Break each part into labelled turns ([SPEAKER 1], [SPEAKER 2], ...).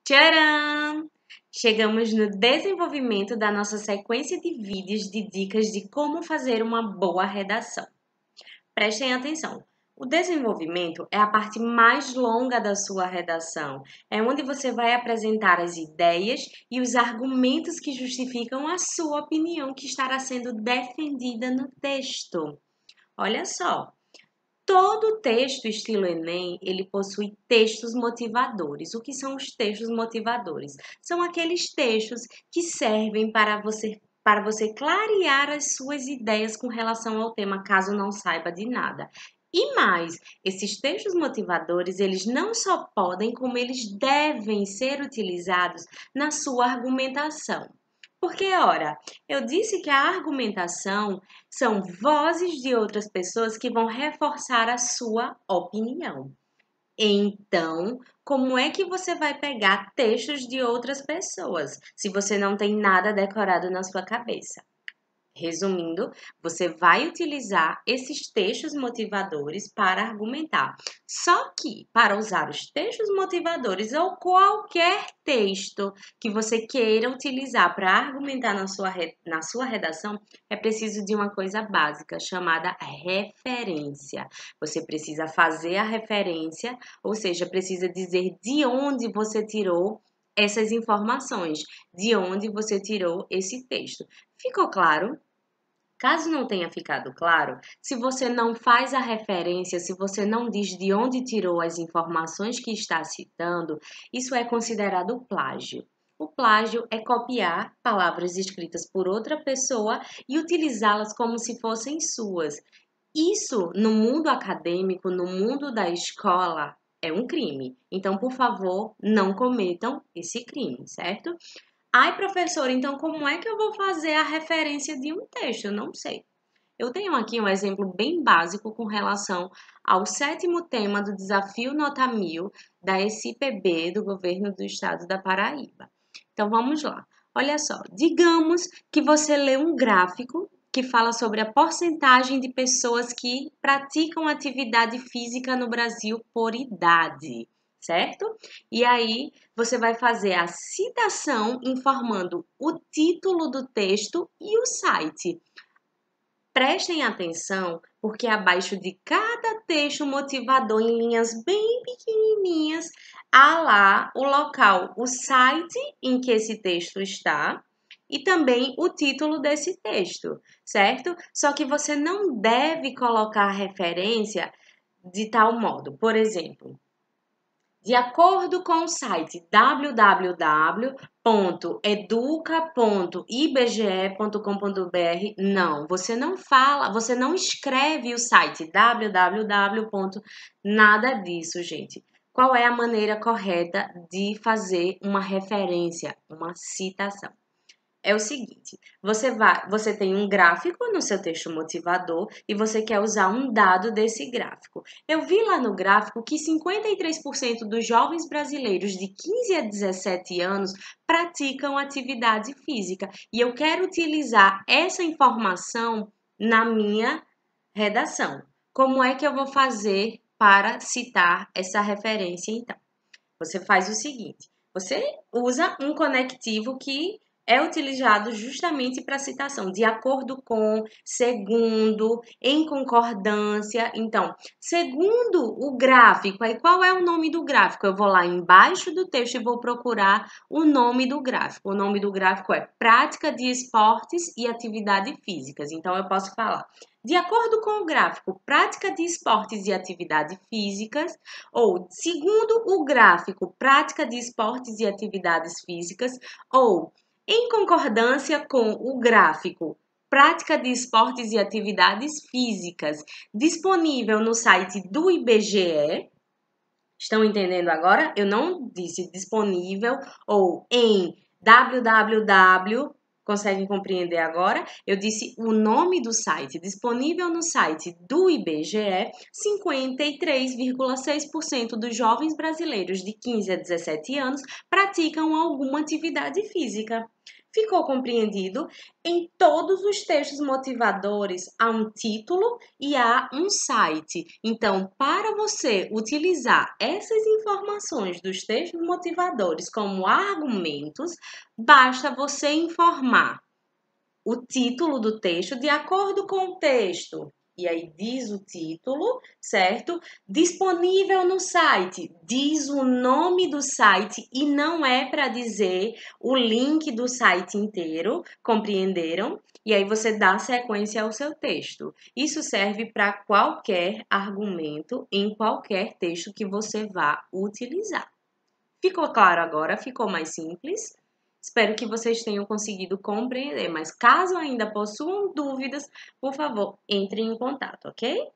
[SPEAKER 1] Tcharam! Chegamos no desenvolvimento da nossa sequência de vídeos de dicas de como fazer uma boa redação. Prestem atenção. O desenvolvimento é a parte mais longa da sua redação. É onde você vai apresentar as ideias e os argumentos que justificam a sua opinião que estará sendo defendida no texto. Olha só. Todo texto estilo Enem, ele possui textos motivadores. O que são os textos motivadores? São aqueles textos que servem para você clarear as suas ideias com relação ao tema, caso não saiba de nada. E mais, esses textos motivadores, eles não só podem, como eles devem ser utilizados na sua argumentação. Porque, ora, eu disse que a argumentação são vozes de outras pessoas que vão reforçar a sua opinião. Então, como é que você vai pegar textos de outras pessoas se você não tem nada decorado na sua cabeça? Resumindo, você vai utilizar esses textos motivadores para argumentar. Só que, para usar os textos motivadores ou qualquer texto que você queira utilizar para argumentar na sua redação, é preciso de uma coisa básica chamada referência. Você precisa fazer a referência, ou seja, precisa dizer de onde você tirou essas informações, de onde você tirou esse texto. Ficou claro? Caso não tenha ficado claro, se você não faz a referência, se você não diz de onde tirou as informações que está citando, isso é considerado plágio. O plágio é copiar palavras escritas por outra pessoa e utilizá-las como se fossem suas. Isso, no mundo acadêmico, no mundo da escola, é um crime. Então, por favor, não cometam esse crime, certo? Ai, professor, então como é que eu vou fazer a referência de um texto? Eu não sei. Eu tenho aqui um exemplo bem básico com relação ao 7º tema do Desafio Nota 1000 da SPB do Governo do Estado da Paraíba. Então vamos lá. Olha só, digamos que você lê um gráfico que fala sobre a porcentagem de pessoas que praticam atividade física no Brasil por idade, certo? E aí você vai fazer a citação informando o título do texto e o site. Prestem atenção, porque abaixo de cada texto motivador, em linhas bem pequenininhas, há lá o local, o site em que esse texto está e também o título desse texto, certo? Só que você não deve colocar referência de tal modo. Por exemplo, de acordo com o site www.educa.ibge.com.br, não, você não fala, você não escreve o site www. Nada disso, gente. Qual é a maneira correta de fazer uma referência, uma citação? É o seguinte, você tem um gráfico no seu texto motivador e você quer usar um dado desse gráfico. Eu vi lá no gráfico que 53% dos jovens brasileiros de 15 a 17 anos praticam atividade física e eu quero utilizar essa informação na minha redação. Como é que eu vou fazer para citar essa referência então? Você faz o seguinte, você usa um conectivo que é utilizado justamente para citação, de acordo com, segundo, em concordância. Então, segundo o gráfico, aí qual é o nome do gráfico? Eu vou lá embaixo do texto e vou procurar o nome do gráfico. O nome do gráfico é Prática de Esportes e Atividades Físicas. Então, eu posso falar, de acordo com o gráfico Prática de Esportes e Atividades Físicas, ou segundo o gráfico Prática de Esportes e Atividades Físicas, ou em concordância com o gráfico Prática de Esportes e Atividades Físicas, disponível no site do IBGE. Estão entendendo agora? Eu não disse disponível ou em www. Conseguem compreender agora? Eu disse o nome do site, disponível no site do IBGE, 53,6% dos jovens brasileiros de 15 a 17 anos praticam alguma atividade física. Ficou compreendido? Em todos os textos motivadores há um título e há um site. Então, para você utilizar essas informações dos textos motivadores como argumentos, basta você informar o título do texto de acordo com o texto. E aí diz o título, certo? Disponível no site, diz o nome do site e não é para dizer o link do site inteiro, compreenderam? E aí você dá sequência ao seu texto. Isso serve para qualquer argumento em qualquer texto que você vá utilizar. Ficou claro agora? Ficou mais simples? Espero que vocês tenham conseguido compreender, mas caso ainda possuam dúvidas, por favor, entrem em contato, ok?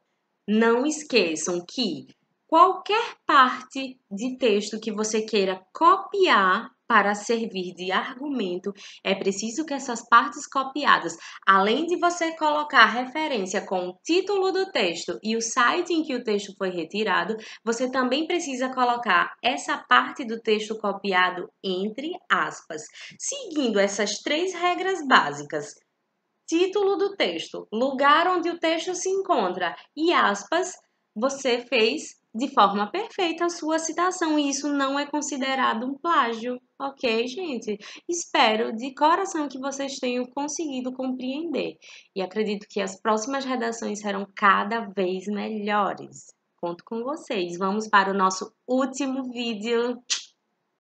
[SPEAKER 1] Não esqueçam que qualquer parte de texto que você queira copiar para servir de argumento, é preciso que essas partes copiadas, além de você colocar a referência com o título do texto e o site em que o texto foi retirado, você também precisa colocar essa parte do texto copiado entre aspas, seguindo essas 3 regras básicas. Título do texto, lugar onde o texto se encontra e aspas, você fez de forma perfeita a sua citação e isso não é considerado um plágio, ok, gente? Espero de coração que vocês tenham conseguido compreender e acredito que as próximas redações serão cada vez melhores. Conto com vocês. Vamos para o nosso último vídeo.